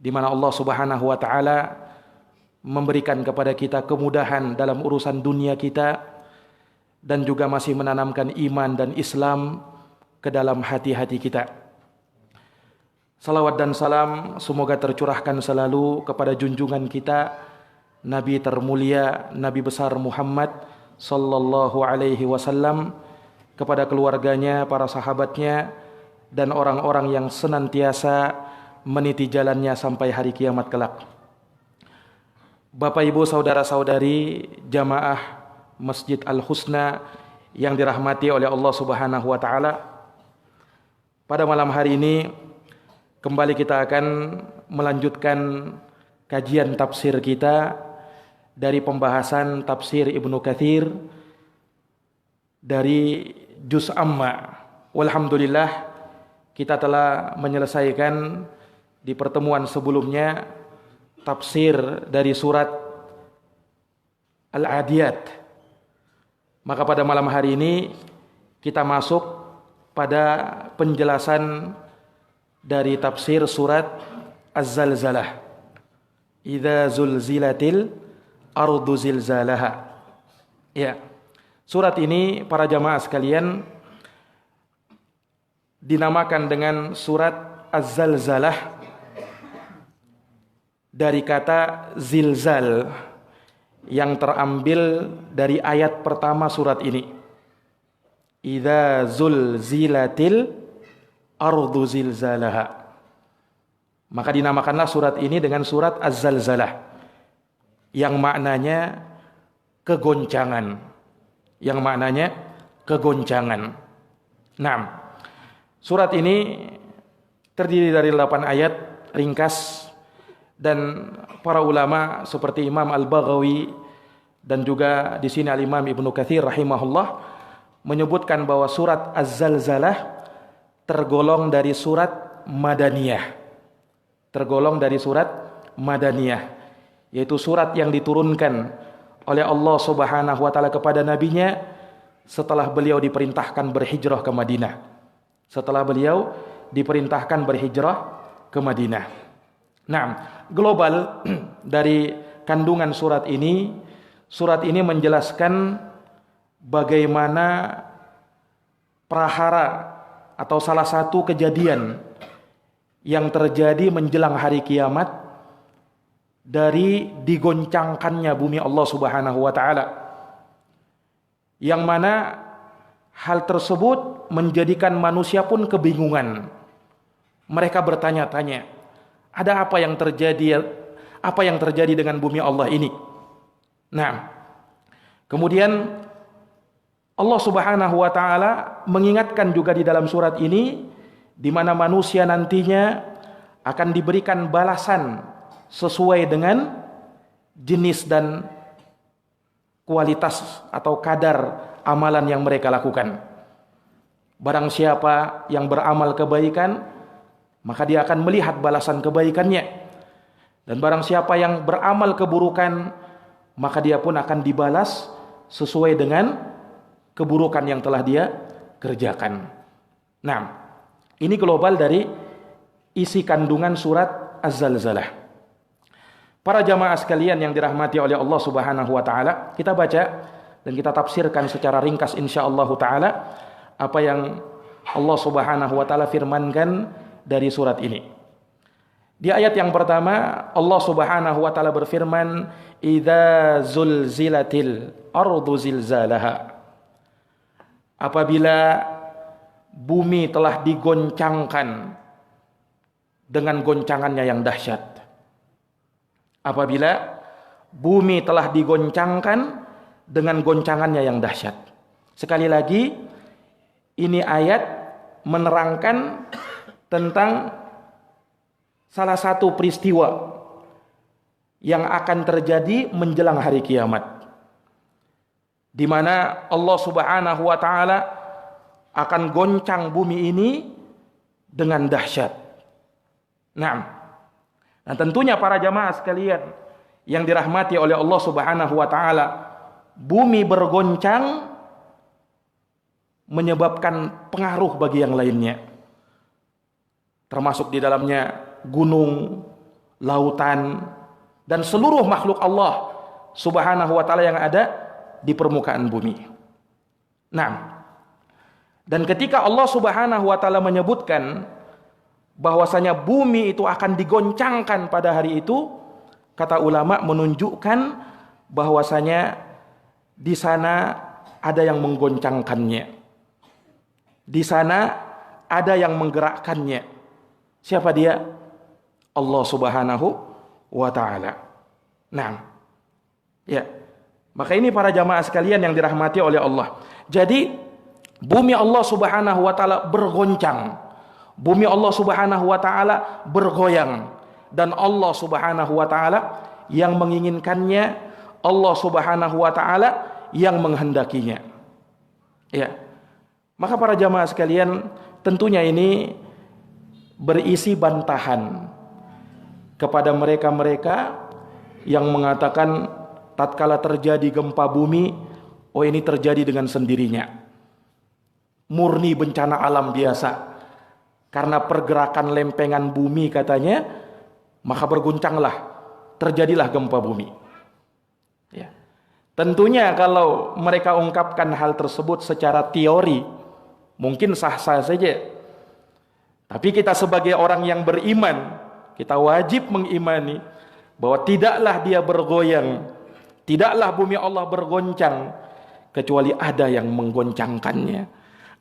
di mana Allah Subhanahu wa taala memberikan kepada kita kemudahan dalam urusan dunia kita dan juga masih menanamkan iman dan Islam ke dalam hati-hati kita. Salawat dan salam semoga tercurahkan selalu kepada junjungan kita Nabi termulia, Nabi besar Muhammad sallallahu alaihi wasallam, kepada keluarganya, para sahabatnya, dan orang-orang yang senantiasa meniti jalannya sampai hari kiamat kelak. Bapak Ibu saudara-saudari jamaah Masjid Al-Husna yang dirahmati oleh Allah Subhanahu wa taala, pada malam hari ini kembali kita akan melanjutkan kajian tafsir kita dari pembahasan tafsir Ibnu Katsir dari Juz Amma. Walhamdulillah kita telah menyelesaikan di pertemuan sebelumnya tafsir dari surat Al-Adiyat. Maka pada malam hari ini kita masuk pada penjelasan dari tafsir surat Az-Zalzalah. Idza zulzilatil ardu zilzalaha. Ya. Surat ini para jamaah sekalian dinamakan dengan surat Az-Zalzalah dari kata zilzal yang terambil dari ayat pertama surat ini. Idza zulzilatil ardu zilzalaha. Maka dinamakanlah surat ini dengan surat Az-Zalzalah yang maknanya kegoncangan. Yang maknanya kegoncangan. Nah, surat ini terdiri dari 8 ayat ringkas, dan para ulama seperti Imam Al-Baghawi dan juga di sini Al-Imam Ibnu Katsir rahimahullah menyebutkan bahwa surat Az-Zalzalah tergolong dari surat Madaniyah. Tergolong dari surat Madaniyah, yaitu surat yang diturunkan oleh Allah Subhanahu wa taala kepada nabinya setelah beliau diperintahkan berhijrah ke Madinah. Setelah beliau diperintahkan berhijrah ke Madinah. Nah, global dari kandungan surat ini menjelaskan bagaimana prahara atau salah satu kejadian yang terjadi menjelang hari kiamat dari digoncangkannya bumi Allah Subhanahu wa taala, yang mana hal tersebut menjadikan manusia pun kebingungan. Mereka bertanya-tanya, ada apa yang terjadi? Apa yang terjadi dengan bumi Allah ini? Nah, kemudian Allah Subhanahu wa taala mengingatkan juga di dalam surat ini di mana manusia nantinya akan diberikan balasan sesuai dengan jenis dan kualitas atau kadar amalan yang mereka lakukan. Barang siapa yang beramal kebaikan, maka dia akan melihat balasan kebaikannya. Dan barang siapa yang beramal keburukan, maka dia pun akan dibalas sesuai dengan keburukan yang telah dia kerjakan. Nah, ini global dari isi kandungan surat Az-Zalzalah. Para jamaah sekalian yang dirahmati oleh Allah Subhanahu wa taala, kita baca dan kita tafsirkan secara ringkas insyaallah taala apa yang Allah Subhanahu wa taala firmankan dari surat ini. Di ayat yang pertama Allah Subhanahu wa taala berfirman, "Idza zulzilatil ardu zilzalaha." Apabila bumi telah digoncangkan dengan goncangannya yang dahsyat. Apabila bumi telah digoncangkan dengan goncangannya yang dahsyat. Sekali lagi, ini ayat menerangkan tentang salah satu peristiwa yang akan terjadi menjelang hari kiamat, di mana Allah Subhanahu wa taala akan goncang bumi ini dengan dahsyat. Nah, tentunya para jamaah sekalian yang dirahmati oleh Allah Subhanahu wa taala, bumi bergoncang menyebabkan pengaruh bagi yang lainnya. Termasuk di dalamnya gunung, lautan, dan seluruh makhluk Allah Subhanahu wa taala yang ada di permukaan bumi. Nah, dan ketika Allah Subhanahu wa taala menyebutkan bahwasanya bumi itu akan digoncangkan pada hari itu, kata ulama menunjukkan bahwasanya di sana ada yang menggoncangkannya. Di sana ada yang menggerakkannya. Siapa dia? Allah Subhanahu wa taala. Nah, ya. Maka ini para jamaah sekalian yang dirahmati oleh Allah. Jadi bumi Allah Subhanahu wa taala bergoncang. Bumi Allah Subhanahu wa taala bergoyang, dan Allah Subhanahu wa taala yang menginginkannya, Allah Subhanahu wa taala yang menghendakinya. Ya. Maka para jamaah sekalian, tentunya ini berisi bantahan kepada mereka-mereka yang mengatakan tatkala terjadi gempa bumi, oh ini terjadi dengan sendirinya, murni bencana alam biasa. Karena pergerakan lempengan bumi katanya, maka berguncanglah, terjadilah gempa bumi. Ya. Tentunya kalau mereka ungkapkan hal tersebut secara teori, mungkin sah-sah saja. Tapi kita sebagai orang yang beriman, kita wajib mengimani bahwa tidaklah dia bergoyang, tidaklah bumi Allah bergoncang, kecuali ada yang menggoncangkannya,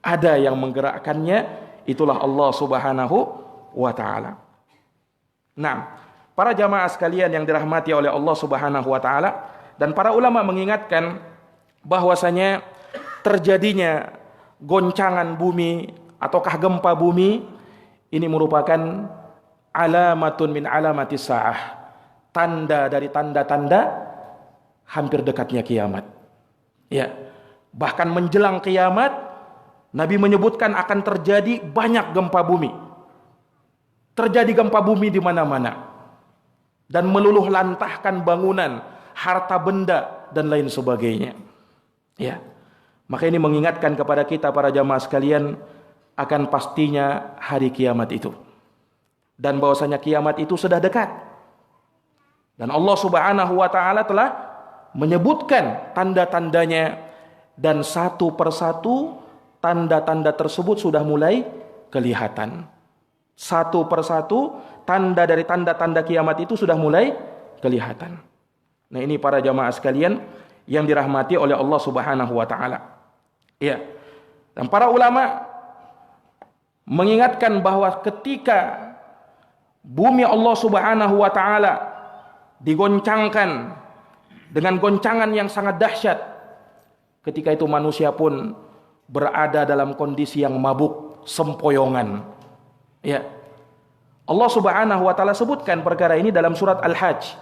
ada yang menggerakkannya, itulah Allah Subhanahu wa ta'ala. Nah, para jamaah sekalian yang dirahmati oleh Allah Subhanahu wa ta'ala, dan para ulama mengingatkan bahwasanya terjadinya goncangan bumi ataukah gempa bumi ini merupakan alamatun min alamatis sa'ah, tanda dari tanda-tanda hampir dekatnya kiamat. Ya, bahkan menjelang kiamat Nabi menyebutkan akan terjadi banyak gempa bumi. Terjadi gempa bumi di mana-mana, dan meluluh lantahkan bangunan, harta benda, dan lain sebagainya. Ya, maka ini mengingatkan kepada kita para jamaah sekalian akan pastinya hari kiamat itu, dan bahwasanya kiamat itu sudah dekat. Dan Allah Subhanahu wa taala telah menyebutkan tanda-tandanya, dan satu persatu tanda-tanda tersebut sudah mulai kelihatan. Satu persatu tanda dari tanda-tanda kiamat itu sudah mulai kelihatan. Nah, ini para jamaah sekalian yang dirahmati oleh Allah Subhanahu wa taala. Ya. Dan para ulama mengingatkan bahwa ketika bumi Allah Subhanahu wa taala digoncangkan dengan goncangan yang sangat dahsyat, ketika itu manusia pun berada dalam kondisi yang mabuk, sempoyongan. Ya. Allah Subhanahu wa taala sebutkan perkara ini dalam surat Al-Hajj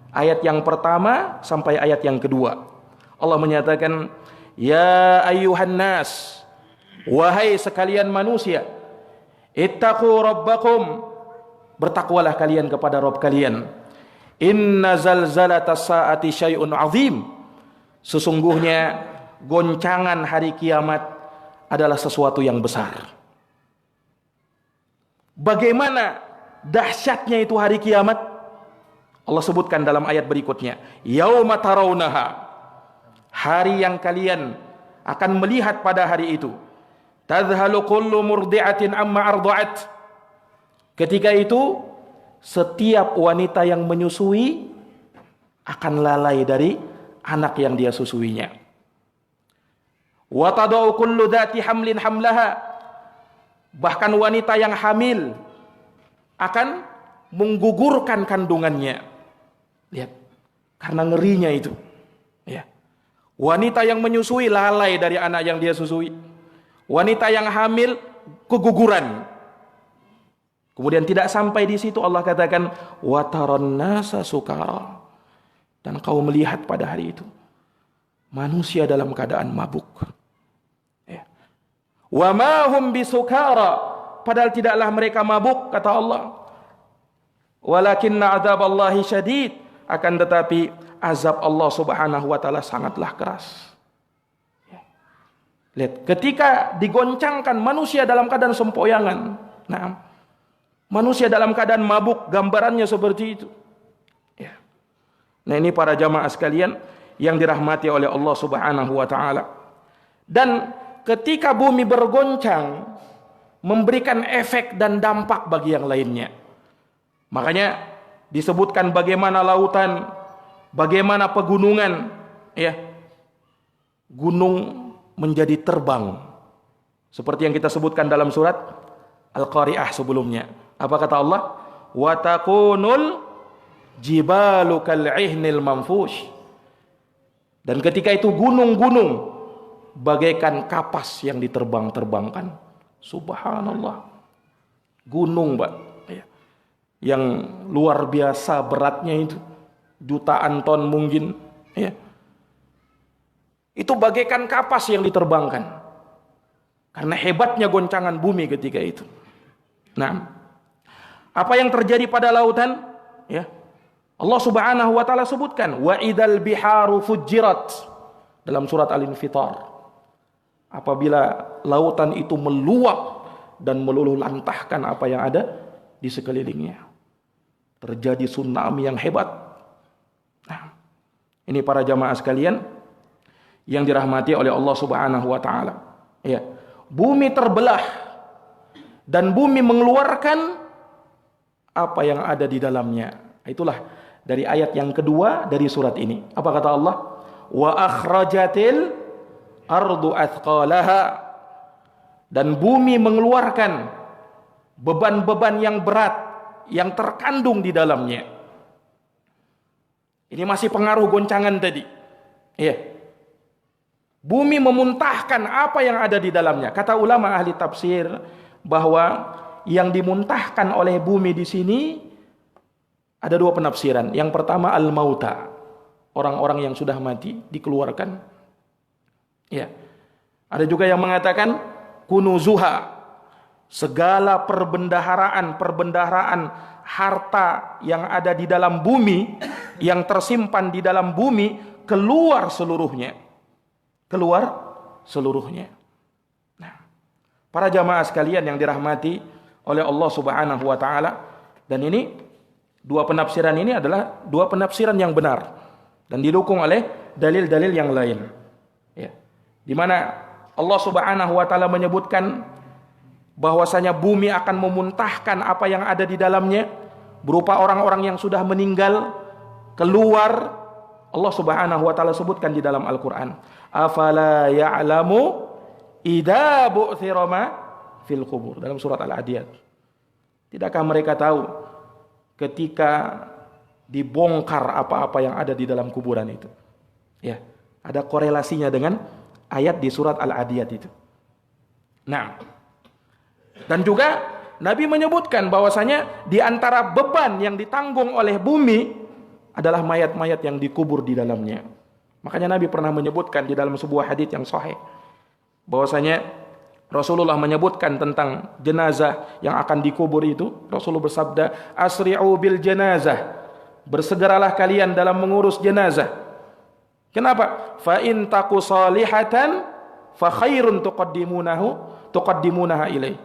ayat yang pertama sampai ayat yang kedua. Allah menyatakan, "Ya ayyuhan nas, wahai sekalian manusia, ittaqu rabbakum, bertakwalah kalian kepada Rabb kalian. Inna zalzalatas saati syai'un 'azim." Sesungguhnya goncangan hari kiamat adalah sesuatu yang besar. Bagaimana dahsyatnya itu hari kiamat? Allah sebutkan dalam ayat berikutnya, yauma tarawunaha, hari yang kalian akan melihat pada hari itu, tadhalu kullu murdi'atin amma arda'at. Ketika itu setiap wanita yang menyusui akan lalai dari anak yang dia susuinya. Wa tadau kullu dzati hamlin hamlaha, bahkan wanita yang hamil akan menggugurkan kandungannya. Lihat, karena ngerinya itu. Ya. Wanita yang menyusui lalai dari anak yang dia susui. Wanita yang hamil keguguran. Kemudian tidak sampai di situ, Allah katakan wa taron nasa sukara, dan kau melihat pada hari itu manusia dalam keadaan mabuk. Wa ma hum bisukara, padahal tidaklah mereka mabuk, kata Allah. Walakinna adzaballahi syadid, akan tetapi azab Allah Subhanahu wa taala sangatlah keras. Lihat, ketika digoncangkan manusia dalam keadaan sempoyangan. Nah, Manusia dalam keadaan mabuk, gambarannya seperti itu. Ya. Nah, ini para jamaah sekalian yang dirahmati oleh Allah Subhanahu wa taala. Dan ketika bumi bergoncang, memberikan efek dan dampak bagi yang lainnya. Makanya disebutkan bagaimana lautan, bagaimana pegunungan, ya. Gunung menjadi terbang. Seperti yang kita sebutkan dalam surat Al-Qari'ah sebelumnya. Apa kata Allah? Wa takunul jibalu kal'ihnil manfush. Dan ketika itu gunung-gunung bagaikan kapas yang diterbang-terbangkan. Subhanallah. Gunung, Pak. Yang luar biasa beratnya itu. Jutaan ton mungkin. Ya. Itu bagaikan kapas yang diterbangkan. Karena hebatnya goncangan bumi ketika itu. Nah, apa yang terjadi pada lautan? Ya. Allah Subhanahu wa taala sebutkan, wa idzal biharu fujirat dalam surat Al-Infitar. Apabila lautan itu meluap dan meluluh lantahkan apa yang ada di sekelilingnya. Terjadi tsunami yang hebat. Nah, ini para jamaah sekalian yang dirahmati oleh Allah Subhanahu wa taala. Ya. Bumi terbelah dan bumi mengeluarkan apa yang ada di dalamnya. Itulah dari ayat yang kedua dari surat ini. Apa kata Allah? Wa akhrajatil ardu athqalaha. Dan bumi mengeluarkan beban-beban yang berat yang terkandung di dalamnya. Ini masih pengaruh goncangan tadi. Iya. Bumi memuntahkan apa yang ada di dalamnya. Kata ulama ahli tafsir bahwa yang dimuntahkan oleh bumi di sini ada dua penafsiran. Yang pertama al-mauta, orang-orang yang sudah mati dikeluarkan. Ya. Ada juga yang mengatakan kunuzuha, segala perbendaharaan harta yang ada di dalam bumi, yang tersimpan di dalam bumi keluar seluruhnya. Keluar seluruhnya. Nah, para jamaah sekalian yang dirahmati oleh Allah Subhanahu wa taala, dan ini dua penafsiran ini adalah dua penafsiran yang benar dan didukung oleh dalil-dalil yang lain. Ya. Di mana Allah Subhanahu wa taala menyebutkan bahwasanya bumi akan memuntahkan apa yang ada di dalamnya berupa orang-orang yang sudah meninggal keluar. Allah Subhanahu wa taala sebutkan di dalam Al-Qur'an, afala ya'lamu idza bu'thira ma fil qubur, dalam surat Al-Adiyat. Tidakkah mereka tahu ketika dibongkar apa-apa yang ada di dalam kuburan itu? Ya, ada korelasinya dengan ayat di surat Al-Adiyat itu. Nah, dan juga Nabi menyebutkan bahwasanya di antara beban yang ditanggung oleh bumi adalah mayat-mayat yang dikubur di dalamnya. Makanya Nabi pernah menyebutkan di dalam sebuah hadits yang sahih bahwasanya Rasulullah menyebutkan tentang jenazah yang akan dikubur itu. Rasulullah bersabda, asri'u bil jenazah, bersegeralah kalian dalam mengurus jenazah. Kenapa? Fa in taku salihatan fa khairun tuqaddimunaha ilaih.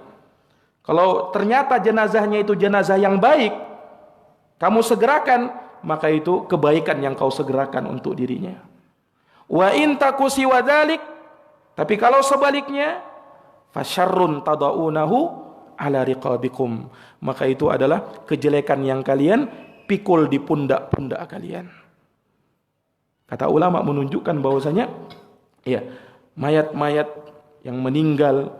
Kalau ternyata jenazahnya itu jenazah yang baik, kamu segerakan, maka itu kebaikan yang kau segerakan untuk dirinya. Wa in taku siwa dzalik, tapi kalau sebaliknya, fasyarrun tadaunahu ala riqabikum, maka itu adalah kejelekan yang kalian pikul di pundak-pundak kalian. Kata ulama menunjukkan bahwasanya ya, mayat-mayat yang meninggal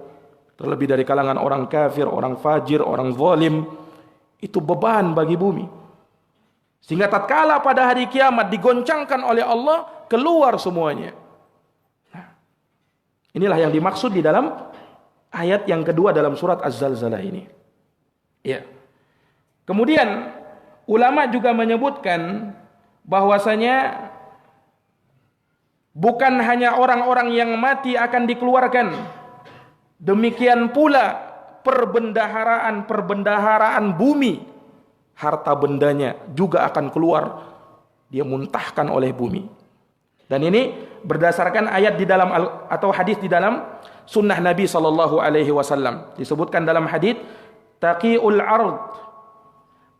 terlebih dari kalangan orang kafir, orang fajir, orang zalim, itu beban bagi bumi. Sehingga tatkala pada hari kiamat digoncangkan oleh Allah, keluar semuanya. Nah, inilah yang dimaksud di dalam ayat yang kedua dalam surat Az-Zalzalah ini. Ya. Kemudian ulama juga menyebutkan bahwasanya bukan hanya orang-orang yang mati akan dikeluarkan. Demikian pula perbendaharaan bumi, harta bendanya juga akan keluar, dia muntahkan oleh bumi. Dan ini berdasarkan ayat di dalam atau hadis di dalam sunnah Nabi sallallahu alaihi wasallam. Disebutkan dalam hadis taqi'ul ard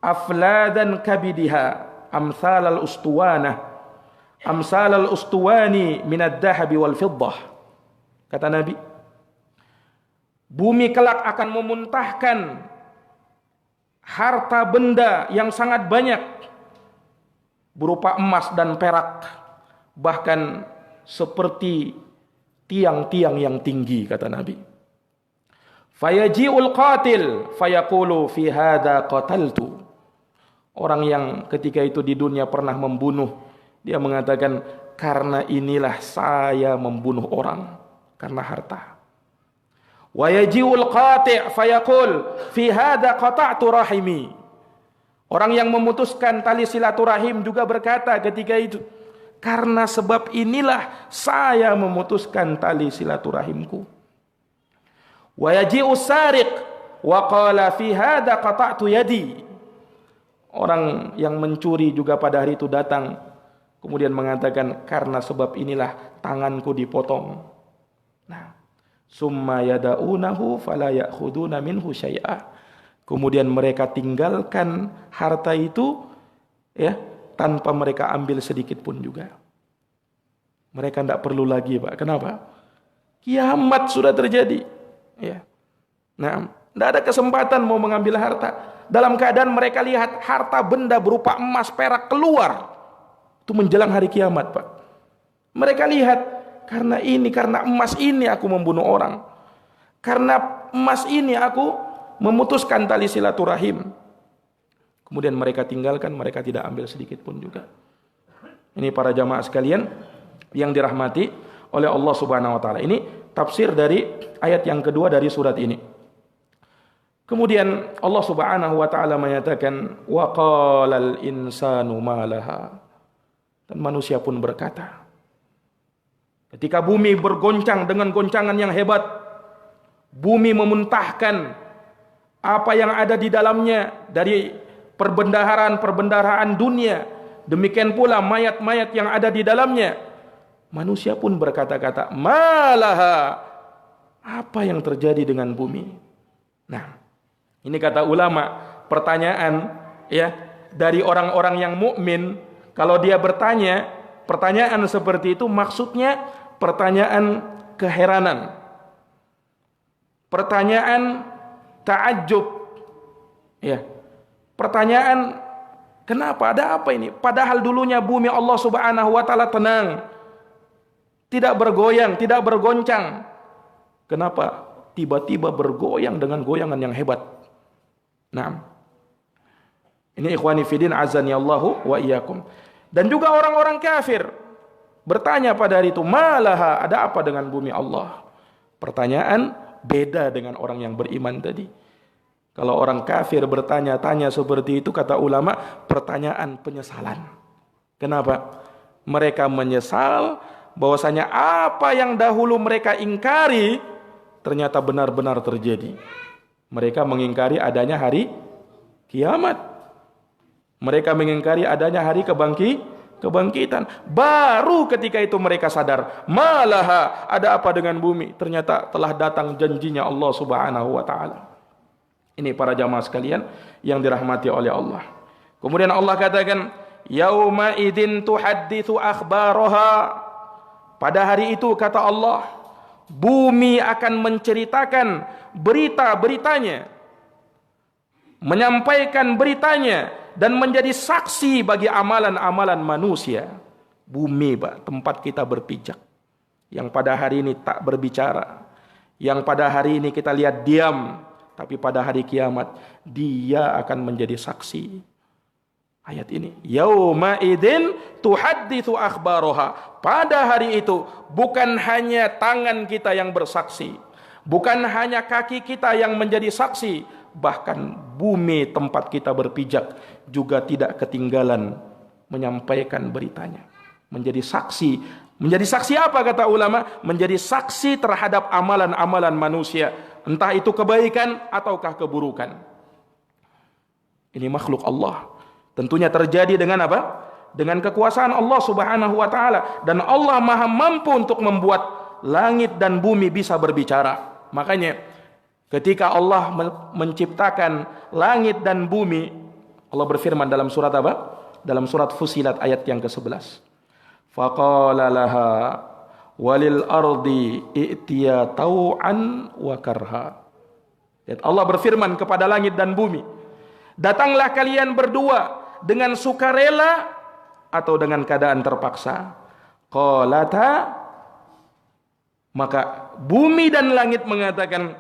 afladan kabidiha amsal al-ustuwani min ad-dahabi wal fiddah. Kata Nabi, bumi kelak akan memuntahkan harta benda yang sangat banyak berupa emas dan perak, bahkan seperti tiang-tiang yang tinggi, kata Nabi. Fayaji'ul qatil fayaqulu fi hadza qataltu. Orang yang ketika itu di dunia pernah membunuh, dia mengatakan, karena inilah saya membunuh orang, karena harta. Wa yaji'ul qati' fayaqul fi hadza qata'tu rahimi. Orang yang memutuskan tali silaturahim juga berkata ketika itu, karena sebab inilah saya memutuskan tali silaturahimku. Wa yaji'us sariq wa qala fi hadza qata'tu yadi. Orang yang mencuri juga pada hari itu datang kemudian mengatakan, karena sebab inilah tanganku dipotong. Nah, summa yada'unahu fala ya'khuduna minhu syai'a. Kemudian mereka tinggalkan harta itu ya, tanpa mereka ambil sedikit pun juga. Mereka tidak perlu lagi, Pak. Kenapa? Kiamat sudah terjadi. Ya. Nah, tidak ada kesempatan mau mengambil harta. Dalam keadaan mereka lihat harta benda berupa emas, perak keluar. Itu menjelang hari kiamat, Pak. Mereka lihat, karena emas ini aku membunuh orang. Karena emas ini aku memutuskan tali silaturahim. Kemudian mereka tinggalkan, mereka tidak ambil sedikit pun juga. Ini para jamaah sekalian yang dirahmati oleh Allah Subhanahu wa taala. Ini tafsir dari ayat yang kedua dari surat ini. Kemudian Allah Subhanahu wa taala menyatakan, wa qalal insanu ma laha. Dan manusia pun berkata, ketika bumi bergoncang dengan goncangan yang hebat, bumi memuntahkan apa yang ada di dalamnya dari perbendaharaan dunia, demikian pula mayat-mayat yang ada di dalamnya. Manusia pun berkata-kata, malaha, apa yang terjadi dengan bumi? Nah, ini kata ulama, pertanyaan ya dari orang-orang yang mukmin, kalau dia bertanya pertanyaan seperti itu, maksudnya pertanyaan keheranan, pertanyaan ta'ajjub, ya, pertanyaan kenapa, ada apa ini? Padahal dulunya bumi Allah Subhanahu wa taala tenang, tidak bergoyang, tidak bergoncang. Kenapa tiba-tiba bergoyang dengan goyangan yang hebat? Nah, ini ikhwani fillah azani Allahu wa iyyakum. Dan juga orang-orang kafir bertanya pada hari itu, malaha, ada apa dengan bumi Allah? Pertanyaan beda dengan orang yang beriman tadi. Kalau orang kafir bertanya-tanya seperti itu, kata ulama, pertanyaan penyesalan. Kenapa? Mereka menyesal bahwasanya apa yang dahulu mereka ingkari ternyata benar-benar terjadi. Mereka mengingkari adanya hari kiamat. Mereka mengingkari adanya hari kebangkitan. Baru ketika itu mereka sadar, malaha, ada apa dengan bumi? Ternyata telah datang janjinya Allah Subhanahu wa taala. Ini para jamaah sekalian yang dirahmati oleh Allah. Kemudian Allah katakan, yauma idzin tuhadditsu akhbaraha. Pada hari itu, kata Allah, bumi akan menceritakan berita-beritanya, menyampaikan beritanya, dan menjadi saksi bagi amalan-amalan manusia. Bumi, Pak, tempat kita berpijak, yang pada hari ini tak berbicara, yang pada hari ini kita lihat diam, tapi pada hari kiamat dia akan menjadi saksi. Ayat ini, yauma idzin tuhadditsu akhbaraha. Pada hari itu bukan hanya tangan kita yang bersaksi, bukan hanya kaki kita yang menjadi saksi, bahkan bumi tempat kita berpijak juga tidak ketinggalan menyampaikan beritanya, menjadi saksi. Menjadi saksi apa kata ulama? Menjadi saksi terhadap amalan-amalan manusia, entah itu kebaikan ataukah keburukan. Ini makhluk Allah. Tentunya terjadi dengan apa? Dengan kekuasaan Allah Subhanahu wa taala, dan Allah Maha mampu untuk membuat langit dan bumi bisa berbicara. Makanya Ketika Allah menciptakan langit dan bumi, Allah berfirman dalam surat apa? Dalam surat Fusilat ayat yang ke-11. Faqala laha walil ardi i'tiya tau'an wa karha. Allah berfirman kepada langit dan bumi, datanglah kalian berdua dengan sukarela atau dengan keadaan terpaksa. Qalata, maka bumi dan langit mengatakan,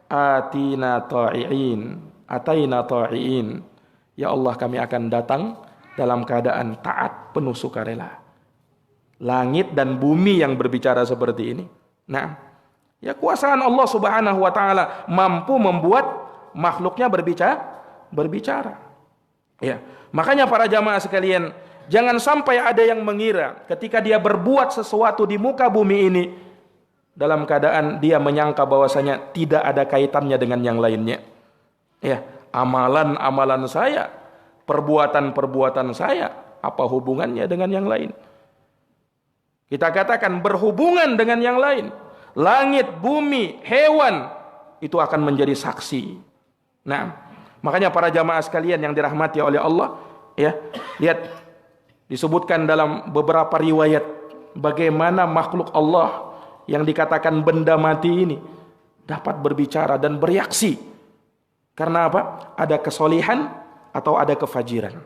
atina ta'iin, ataina ta'iin. Ya Allah, kami akan datang dalam keadaan taat, penuh sukarela. Langit dan bumi yang berbicara seperti ini. Nah, ya kuasaan Allah Subhanahu wa taala mampu membuat makhluknya berbicara. Ya, makanya para jamaah sekalian, jangan sampai ada yang mengira ketika dia berbuat sesuatu di muka bumi ini dalam keadaan dia menyangka bahwasanya tidak ada kaitannya dengan yang lainnya. Ya, amalan-amalan saya, perbuatan-perbuatan saya, apa hubungannya dengan yang lain? Kita katakan berhubungan dengan yang lain. Langit, bumi, hewan itu akan menjadi saksi. Nah, makanya para jamaah sekalian yang dirahmati oleh Allah, ya, lihat disebutkan dalam beberapa riwayat bagaimana makhluk Allah yang dikatakan benda mati ini dapat berbicara dan bereaksi. Karena apa? Ada kesolihan atau ada kefajiran.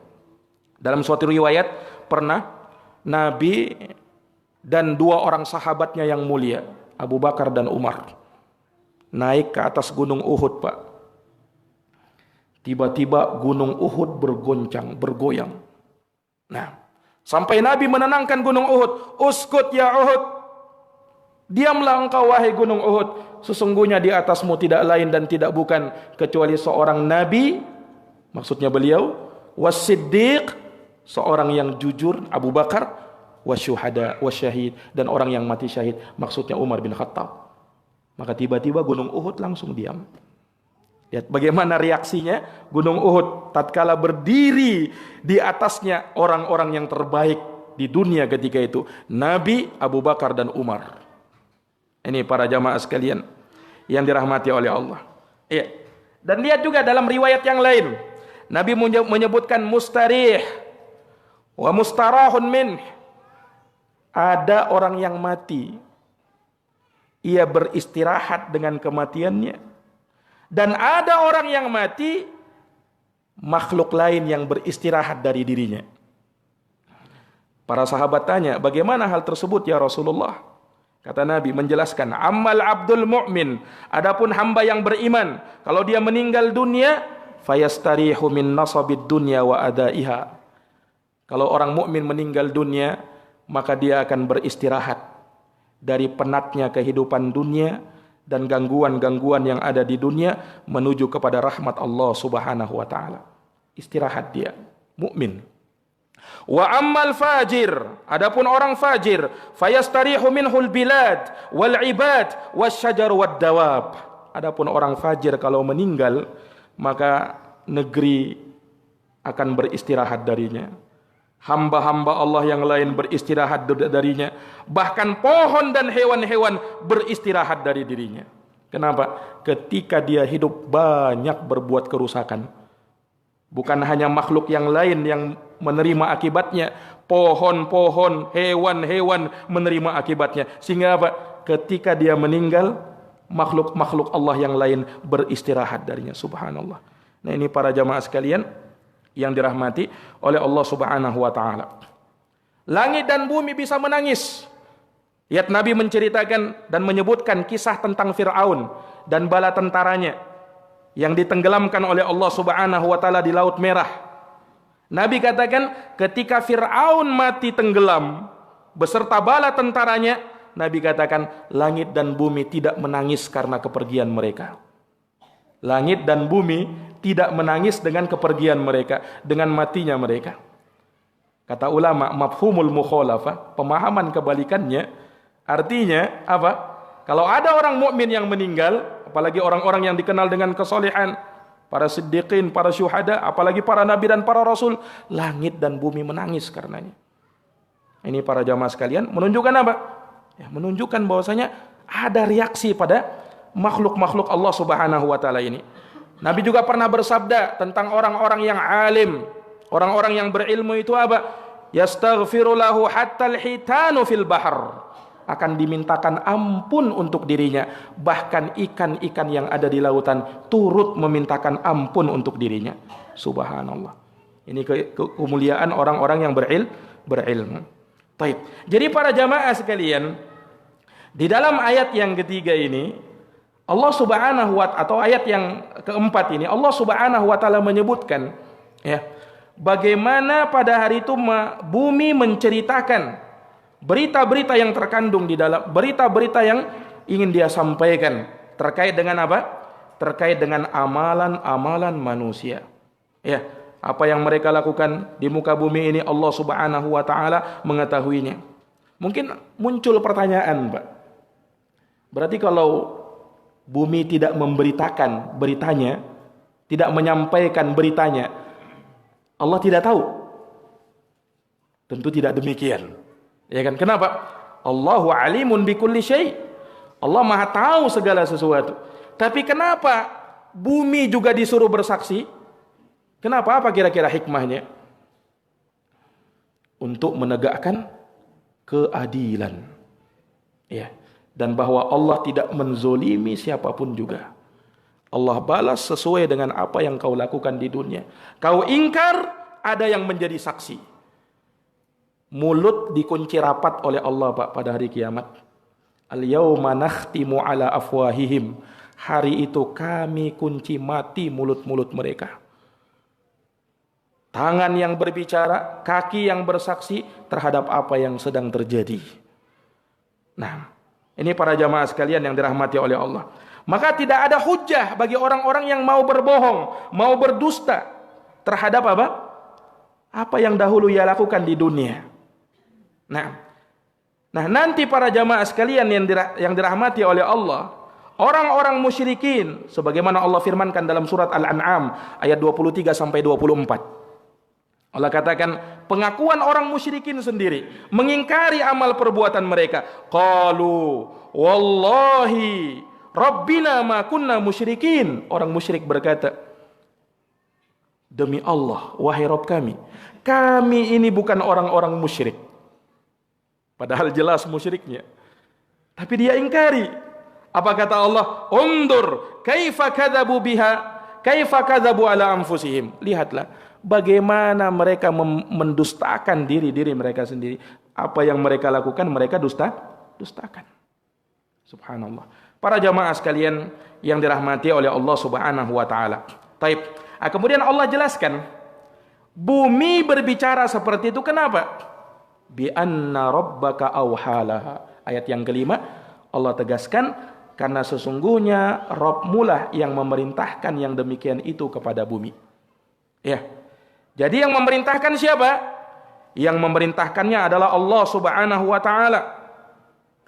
Dalam suatu riwayat pernah Nabi dan dua orang sahabatnya yang mulia, Abu Bakar dan Umar, naik ke atas gunung Uhud, Pak. Tiba-tiba gunung Uhud bergoncang, bergoyang. Nah, sampai Nabi menenangkan gunung Uhud. Uskut ya Uhud, diamlah engkau wahai gunung Uhud. Sesungguhnya di atasmu tidak lain dan tidak bukan kecuali seorang Nabi, maksudnya beliau, was-siddiq, seorang yang jujur, Abu Bakar, wasyuhada, wasyahid, dan orang yang mati syahid, maksudnya Umar bin Khattab. Maka tiba-tiba gunung Uhud langsung diam. Lihat bagaimana reaksinya gunung Uhud tatkala berdiri di atasnya orang-orang yang terbaik di dunia ketika itu, Nabi, Abu Bakar dan Umar. Ini para jamaah sekalian yang dirahmati oleh Allah. Iya. Dan lihat juga dalam riwayat yang lain, Nabi menyebutkan mustarih wa mustarahun min. Ada orang yang mati, ia beristirahat dengan kematiannya. Dan ada orang yang mati, makhluk lain yang beristirahat dari dirinya. Para sahabat tanya, bagaimana hal tersebut ya Rasulullah? Kata Nabi menjelaskan, amal abdul mu'min, adapun hamba yang beriman, kalau dia meninggal dunia, fayastarihu min nasabid dunya wa adaiha. Kalau orang mukmin meninggal dunia, maka dia akan beristirahat dari penatnya kehidupan dunia dan gangguan-gangguan yang ada di dunia menuju kepada rahmat Allah Subhanahu wa taala. Istirahat dia, mukmin. Wa ammal fajir, adapun orang fajir, fayastarihu minhul bilad wal ibad wasyajar wad dawab. Adapun orang fajir kalau meninggal, maka negeri akan beristirahat darinya. Hamba-hamba Allah yang lain beristirahat darinya. Bahkan pohon dan hewan-hewan beristirahat dari dirinya. Kenapa? Ketika dia hidup banyak berbuat kerusakan. Bukan hanya makhluk yang lain yang menerima akibatnya, pohon-pohon, hewan-hewan menerima akibatnya. Sehingga apa? Ketika dia meninggal, makhluk-makhluk Allah yang lain beristirahat darinya. Subhanallah. Nah, ini para jamaah sekalian yang dirahmati oleh Allah Subhanahu wa taala. Langit dan bumi bisa menangis. Lihat Nabi menceritakan dan menyebutkan kisah tentang Fir'aun dan bala tentaranya yang ditenggelamkan oleh Allah Subhanahu wa taala di Laut Merah. Nabi katakan ketika Fir'aun mati tenggelam beserta bala tentaranya, Nabi katakan langit dan bumi tidak menangis karena kepergian mereka. Langit dan bumi tidak menangis dengan kepergian mereka, dengan matinya mereka. Kata ulama, mafhumul mukhalafah, pemahaman kebalikannya, artinya apa? Kalau ada orang mukmin yang meninggal, apalagi orang-orang yang dikenal dengan kesolehan, para siddiqin, para syuhada, apalagi para nabi dan para rasul, langit dan bumi menangis karenanya. Ini para jamaah sekalian menunjukkan apa? Ya, menunjukkan bahwasanya ada reaksi pada makhluk-makhluk Allah Subhanahu wa taala ini. Nabi juga pernah bersabda tentang orang-orang yang alim, orang-orang yang berilmu itu apa? Yastaghfiru lahu hatta al-hitanu fil bahr. Akan dimintakan ampun untuk dirinya, bahkan ikan-ikan yang ada di lautan turut memintakan ampun untuk dirinya. Subhanallah. Ini kemuliaan orang-orang yang berilmu. Taib. Jadi para jamaah sekalian, di dalam ayat yang ketiga ini Allah Subhanahu wa ta'ala, atau ayat yang keempat ini Allah Subhanahu wa ta'ala menyebutkan ya, bagaimana pada hari itu bumi menceritakan berita-berita yang terkandung di dalam, berita-berita yang ingin dia sampaikan terkait dengan apa? Terkait dengan amalan-amalan manusia. Ya, apa yang mereka lakukan di muka bumi ini Allah Subhanahu wa taala mengetahuinya. Mungkin muncul pertanyaan, Pak. Berarti kalau bumi tidak memberitakan beritanya, tidak menyampaikan beritanya, Allah tidak tahu? Tentu tidak demikian. Ya kan? Kenapa? Allahu alimun bikulli syai'. Allah Maha tahu segala sesuatu. Tapi kenapa bumi juga disuruh bersaksi? Kenapa? Apa kira-kira hikmahnya? Untuk menegakkan keadilan. Ya. Dan bahwa Allah tidak menzolimi siapapun juga. Allah balas sesuai dengan apa yang kau lakukan di dunia. Kau ingkar, ada yang menjadi saksi. Mulut dikunci rapat oleh Allah, Pak, pada hari kiamat. Al-yawma nakhtimu ala afwahihim. Hari itu kami kunci mati mulut-mulut mereka. Tangan yang berbicara, kaki yang bersaksi terhadap apa yang sedang terjadi. Nah, ini para jamaah sekalian yang dirahmati oleh Allah. Maka tidak ada hujah bagi orang-orang yang mau berbohong, mau berdusta terhadap apa? Apa yang dahulu ia lakukan di dunia. Nah, nanti para jamaah sekalian yang dirahmati oleh Allah, orang-orang musyrikin, sebagaimana Allah firmankan dalam surat Al-An'am ayat 23 sampai 24. Allah katakan pengakuan orang musyrikin sendiri mengingkari amal perbuatan mereka. Qalu wallahi rabbina ma kunna musyrikin. Orang musyrik berkata, demi Allah, wahai Rabb kami ini bukan orang-orang musyrik. Padahal jelas musyriknya. Tapi dia ingkari. Apa kata Allah? Undur kaifa kadzabu biha, kaifa kadzabu ala anfusihim. Lihatlah bagaimana mereka mendustakan diri mereka sendiri. Apa yang mereka lakukan mereka dustakan. Subhanallah. Para jamaah sekalian yang dirahmati oleh Allah Subhanahu wa taala. Taib. Kemudian Allah jelaskan bumi berbicara seperti itu kenapa? Bi anna rabbaka awhalaha. Ayat yang kelima Allah tegaskan karena sesungguhnya Rabbmu lah yang memerintahkan yang demikian itu kepada bumi. Ya. Jadi yang memerintahkan siapa? Yang memerintahkannya adalah Allah Subhanahu wa taala.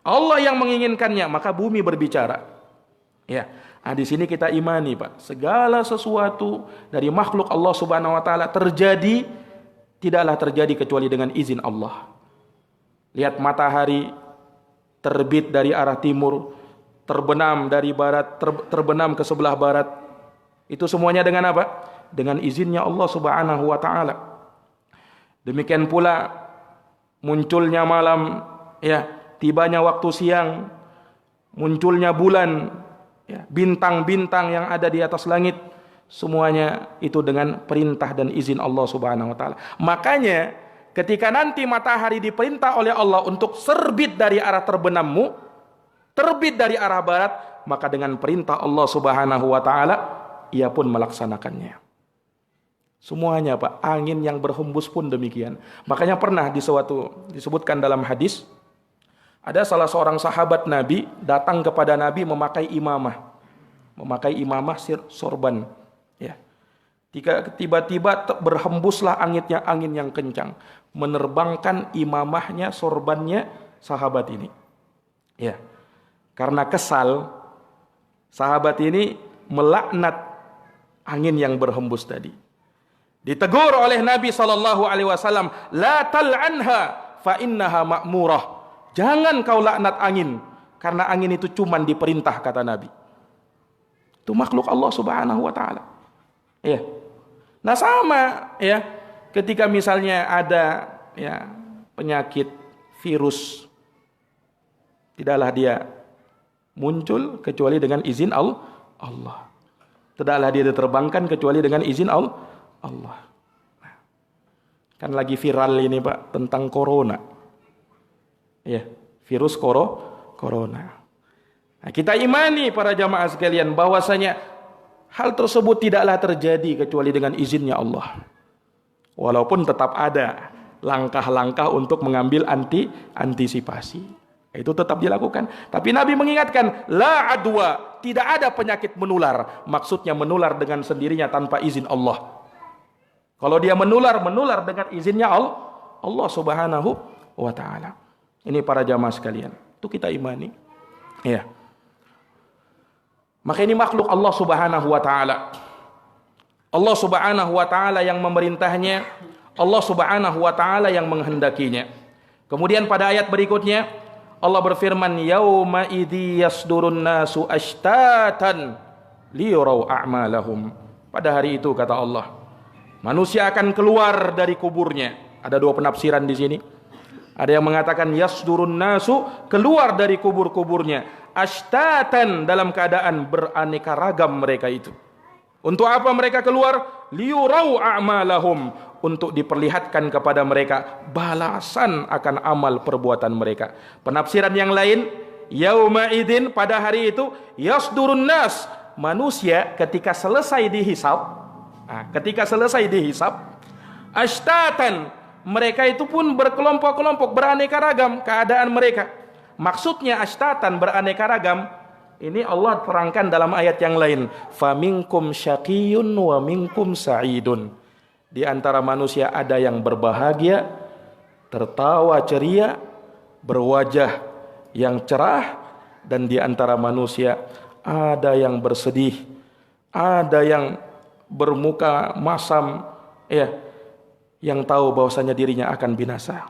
Allah yang menginginkannya, maka bumi berbicara. Ya. Di sini kita imani, Pak, segala sesuatu dari makhluk Allah Subhanahu wa taala terjadi tidaklah terjadi kecuali dengan izin Allah. Lihat matahari terbit dari arah timur, terbenam dari barat, terbenam ke sebelah barat. Itu semuanya dengan apa? Dengan izinnya Allah Subhanahu wa taala. Demikian pula munculnya malam, ya, tibanya waktu siang, munculnya bulan, ya, bintang-bintang yang ada di atas langit, semuanya itu dengan perintah dan izin Allah Subhanahu wa taala. Makanya ketika nanti matahari diperintah oleh Allah untuk terbit dari arah terbenammu, terbit dari arah barat, maka dengan perintah Allah Subhanahu wa taala ia pun melaksanakannya. Semuanya, Pak, angin yang berhembus pun demikian. Makanya pernah disebutkan dalam hadis, ada salah seorang sahabat Nabi datang kepada Nabi memakai imamah sorban. Ya. Tiba-tiba berhembuslah angin yang kencang, menerbangkan imamahnya, sorbannya sahabat ini. Ya. Karena kesal, sahabat ini melaknat angin yang berhembus tadi. Ditegur oleh Nabi SAW, la tal'anha fa innaha ma'murah. Jangan kau laknat angin, karena angin itu cuma diperintah, kata Nabi. Itu makhluk Allah Subhanahu wa taala. Ya. Nah, sama ya, ketika misalnya ada ya penyakit virus, tidaklah dia muncul kecuali dengan izin Allah. Tidaklah dia diterbangkan kecuali dengan izin Allah. Nah, kan lagi viral ini Pak tentang corona. Ya, virus corona. Nah, kita imani para jamaah sekalian bahwasanya hal tersebut tidaklah terjadi kecuali dengan izinnya Allah. Walaupun tetap ada langkah-langkah untuk mengambil antisipasi. Itu tetap dilakukan. Tapi Nabi mengingatkan, la adwa, tidak ada penyakit menular. Maksudnya menular dengan sendirinya tanpa izin Allah. Kalau dia menular dengan izinnya Allah Subhanahu wa taala. Ini para jamaah sekalian, itu kita imani. Ya. Maka ini makhluk Allah Subhanahu wa taala. Allah Subhanahu wa taala yang memerintahnya, Allah Subhanahu wa taala yang menghendakinya. Kemudian pada ayat berikutnya Allah berfirman, yauma idzi yasdurun nasu ashtatan liyurau a'malahum. Pada hari itu kata Allah, manusia akan keluar dari kuburnya. Ada dua penafsiran di sini. Ada yang mengatakan yasdurun nasu, keluar dari kubur-kuburnya, ashtatan, dalam keadaan beraneka ragam mereka itu. Untuk apa mereka keluar? Liyurau a'malahum, untuk diperlihatkan kepada mereka balasan akan amal perbuatan mereka. Penafsiran yang lain, yauma idzin, pada hari itu, yasdurun nas, manusia ketika selesai dihisab, ashtatan, mereka itu pun berkelompok-kelompok, beraneka ragam keadaan mereka. Maksudnya ashtatan, beraneka ragam, ini Allah terangkan dalam ayat yang lain, faminkum syaqiyyun wa minkum sa'idun. Di antara manusia ada yang berbahagia, tertawa ceria, berwajah yang cerah, dan di antara manusia ada yang bersedih, ada yang bermuka masam, ya, yang tahu bahwasanya dirinya akan binasa.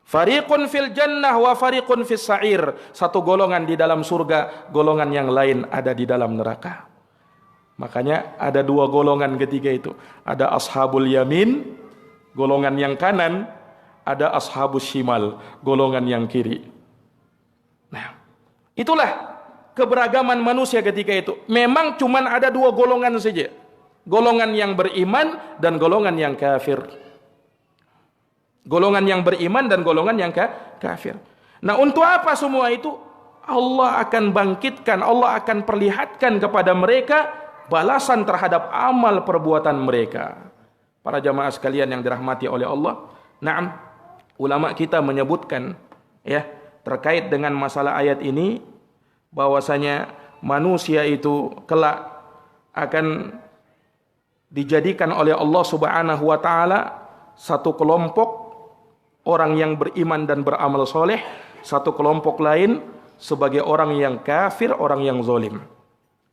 Fariqun fil jannah wa fariqun fis sa'ir. Satu golongan di dalam surga, golongan yang lain ada di dalam neraka. Makanya ada dua golongan ketika itu. Ada ashabul yamin, golongan yang kanan, ada ashabus shimal, golongan yang kiri. Nah, itulah keberagaman manusia ketika itu. Memang cuman ada dua golongan saja. Golongan yang beriman dan golongan yang kafir. Golongan yang beriman dan golongan yang kafir. Nah, untuk apa semua itu? Allah akan bangkitkan, Allah akan perlihatkan kepada mereka balasan terhadap amal perbuatan mereka. Para jamaah sekalian yang dirahmati oleh Allah, na'am, ulama kita menyebutkan ya terkait dengan masalah ayat ini bahwasanya manusia itu kelak akan dijadikan oleh Allah Subhanahu wa taala satu kelompok orang yang beriman dan beramal soleh, satu kelompok lain sebagai orang yang kafir, orang yang zalim.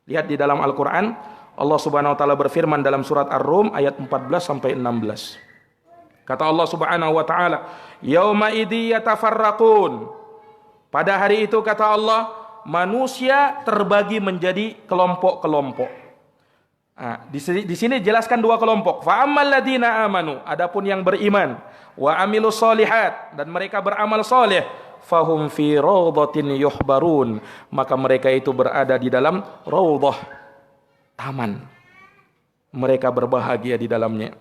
Lihat di dalam Al-Quran, Allah Subhanahu wa taala berfirman dalam surat Ar-Rum ayat 14 sampai 16. Kata Allah Subhanahu wa taala, yauma idzi yatafarraqun. Pada hari itu kata Allah, manusia terbagi menjadi kelompok-kelompok. Nah, di sini jelaskan dua kelompok. Fa ammal ladzina amanu, adapun yang beriman, wa amilus solihat, dan mereka beramal soleh, fahum fi rawdatin yuhbarun, maka mereka itu berada di dalam rawdah, taman. Mereka berbahagia di dalamnya.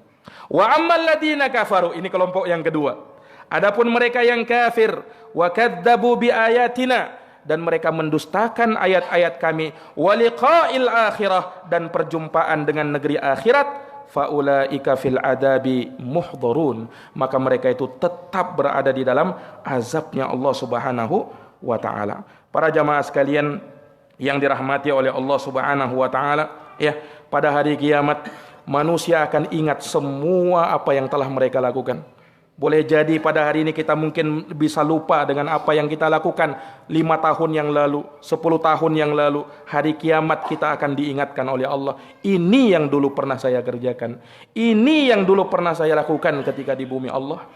Wa ammal ladzina kafaru, ini kelompok yang kedua. Adapun mereka yang kafir, wa kadzdzabu bi ayatina, dan mereka mendustakan ayat-ayat kami, wa liqa'il akhirah, dan perjumpaan dengan negeri akhirat, faulaika fil adabi muhdharun, maka mereka itu tetap berada di dalam azabnya Allah Subhanahu wa taala. Para jamaah sekalian yang dirahmati oleh Allah Subhanahu wa taala, ya, pada hari kiamat manusia akan ingat semua apa yang telah mereka lakukan. Boleh jadi pada hari ini kita mungkin bisa lupa dengan apa yang kita lakukan 5 tahun yang lalu, 10 tahun yang lalu. Hari kiamat kita akan diingatkan oleh Allah. Ini yang dulu pernah saya kerjakan. Ini yang dulu pernah saya lakukan ketika di bumi Allah.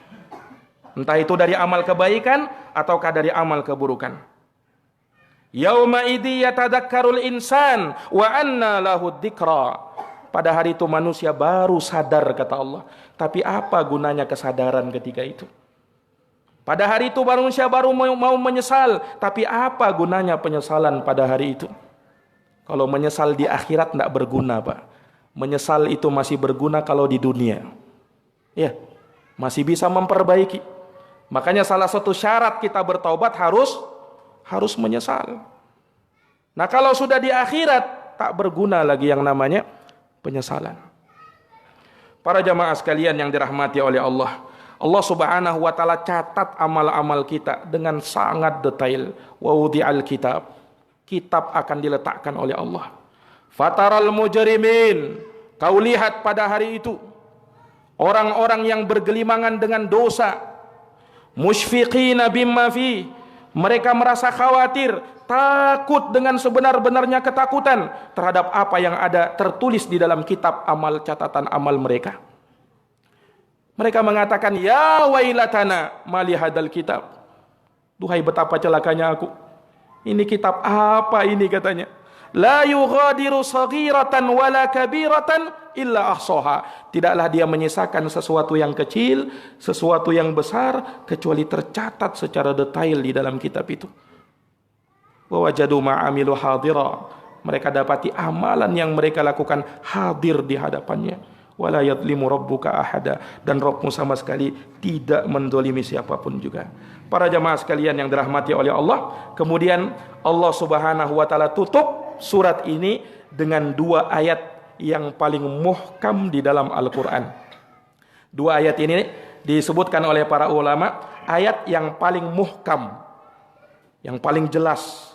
Entah itu dari amal kebaikan ataukah dari amal keburukan. Yauma idzi yatadzakkarul insan wa anna lahu dzikra. Pada hari itu manusia baru sadar, kata Allah. Tapi apa gunanya kesadaran ketika itu? Pada hari itu manusia baru mau menyesal. Tapi apa gunanya penyesalan pada hari itu? Kalau menyesal di akhirat tidak berguna, Pak. Menyesal itu masih berguna kalau di dunia. Ya, masih bisa memperbaiki. Makanya salah satu syarat kita bertaubat harus menyesal. Nah, kalau sudah di akhirat tak berguna lagi yang namanya penyesalan. Para jamaah sekalian yang dirahmati oleh Allah, Allah Subhanahu wa taala catat amal-amal kita dengan sangat detail. Wa wudi'al kitab. Kitab akan diletakkan oleh Allah. Fataral mujrimin, kau lihat pada hari itu orang-orang yang bergelimangan dengan dosa, musyfiqina bimma fi, mereka merasa khawatir, takut dengan sebenar-benarnya ketakutan terhadap apa yang ada tertulis di dalam kitab amal, catatan amal mereka. Mereka mengatakan, ya wailatana mali hadal kitab. Duhai betapa celakanya aku. Ini kitab apa ini, katanya. La yughadiru saghiratan wala kabiratan illa ahsaha. Tidaklah dia menyisakan sesuatu yang kecil, sesuatu yang besar, kecuali tercatat secara detail di dalam kitab itu. Wa wajadu ma'amilu hadira. Mereka dapati amalan yang mereka lakukan hadir di hadapannya. Wala yadlimu rabbuka ahada. Dan Rabbmu sama sekali tidak mendolimi siapapun juga. Para jamaah sekalian yang dirahmati oleh Allah, kemudian Allah Subhanahu wa taala tutup surat ini dengan dua ayat yang paling muhkam di dalam Al-Quran. Dua ayat ini disebutkan oleh para ulama ayat yang paling muhkam, yang paling jelas.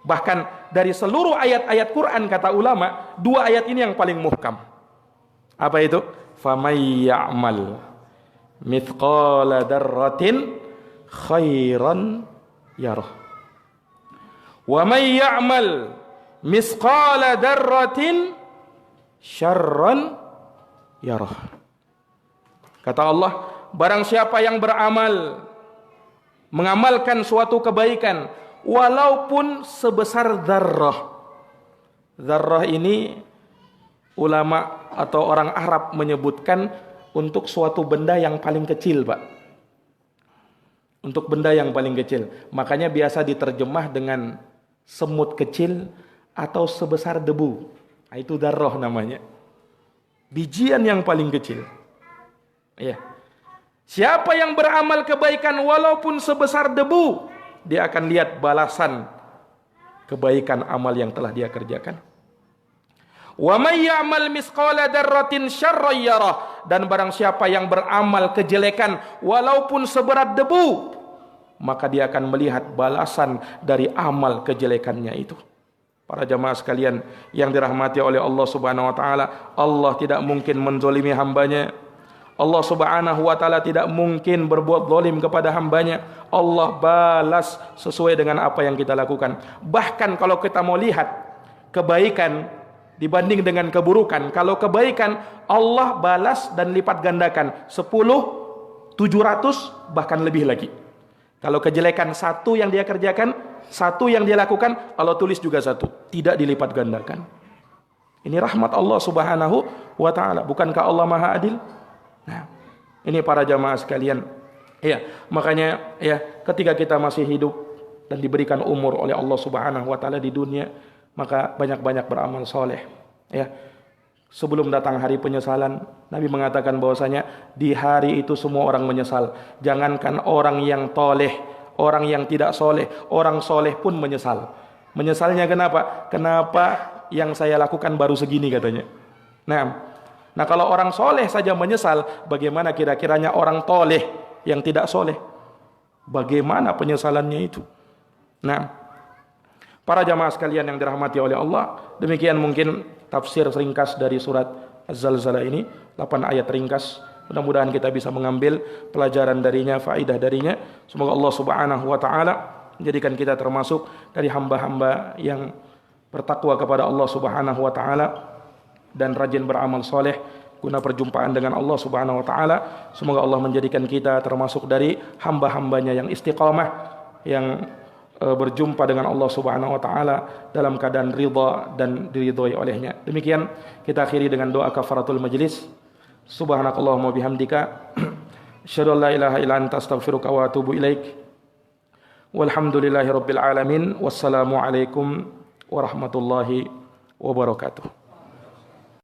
Bahkan dari seluruh ayat-ayat Quran, kata ulama, dua ayat ini yang paling muhkam. Apa itu? Famay ya'mal mithqala darratin khairan yarah, wa may ya'mal misqala darratin syarran yarah. Kata Allah, barang siapa yang beramal, mengamalkan suatu kebaikan walaupun sebesar dzarrah. Dzarrah ini ulama atau orang Arab menyebutkan untuk suatu benda yang paling kecil, Pak. Untuk benda yang paling kecil. Makanya biasa diterjemah dengan semut kecil atau sebesar debu. Nah, itu dzarrah namanya. Bijian yang paling kecil. Ya. Siapa yang beramal kebaikan walaupun sebesar debu, dia akan lihat balasan kebaikan amal yang telah dia kerjakan. Wa may ya'mal misqala dzarratin syarran yarah, dan barang siapa yang beramal kejelekan walaupun seberat debu, maka dia akan melihat balasan dari amal kejelekannya itu. Para jamaah sekalian yang dirahmati oleh Allah Subhanahu wa taala, Allah tidak mungkin menzalimi hambanya. Allah Subhanahu wa taala tidak mungkin berbuat zalim kepada hambanya. Allah balas sesuai dengan apa yang kita lakukan. Bahkan kalau kita mau lihat kebaikan dibanding dengan keburukan, kalau kebaikan Allah balas dan lipat gandakan 10, 700 bahkan lebih lagi. Kalau kejelekan satu yang dia kerjakan, satu yang dia lakukan, Allah tulis juga satu, tidak dilipat gandakan. Ini rahmat Allah Subhanahu wa taala. Bukankah Allah Maha Adil? Nah, ini para jamaah sekalian. Ya, makanya ya, ketika kita masih hidup dan diberikan umur oleh Allah Subhanahu wa taala di dunia, maka banyak-banyak beramal soleh. Ya, sebelum datang hari penyesalan, Nabi mengatakan bahwasanya di hari itu semua orang menyesal. Jangankan orang yang toleh, orang yang tidak soleh, orang soleh pun menyesal. Menyesalnya kenapa? Kenapa yang saya lakukan baru segini, katanya. Nah, kalau orang soleh saja menyesal, bagaimana kira-kiranya orang toleh yang tidak soleh? Bagaimana penyesalannya itu? Nah, para jamaah sekalian yang dirahmati oleh Allah, demikian mungkin tafsir ringkas dari surat Az-Zalzalah ini, 8 ayat ringkas. Mudah-mudahan kita bisa mengambil pelajaran darinya, faidah darinya. Semoga Allah Subhanahu wa taala menjadikan kita termasuk dari hamba-hamba yang bertakwa kepada Allah Subhanahu wa taala dan rajin beramal soleh guna perjumpaan dengan Allah Subhanahu wa taala. Semoga Allah menjadikan kita termasuk dari hamba-hambanya yang istiqamah, yang berjumpa dengan Allah Subhanahu wa taala dalam keadaan ridha dan diridhoi olehnya. Demikian kita akhiri dengan doa kafaratul majlis. Subhanakallahumma bihamdika asyhadu an la ilaha illa anta astaghfiruka wa atubu ilaik. Walhamdulillahirabbil alamin. Wassalamu alaikum warahmatullahi wabarakatuh.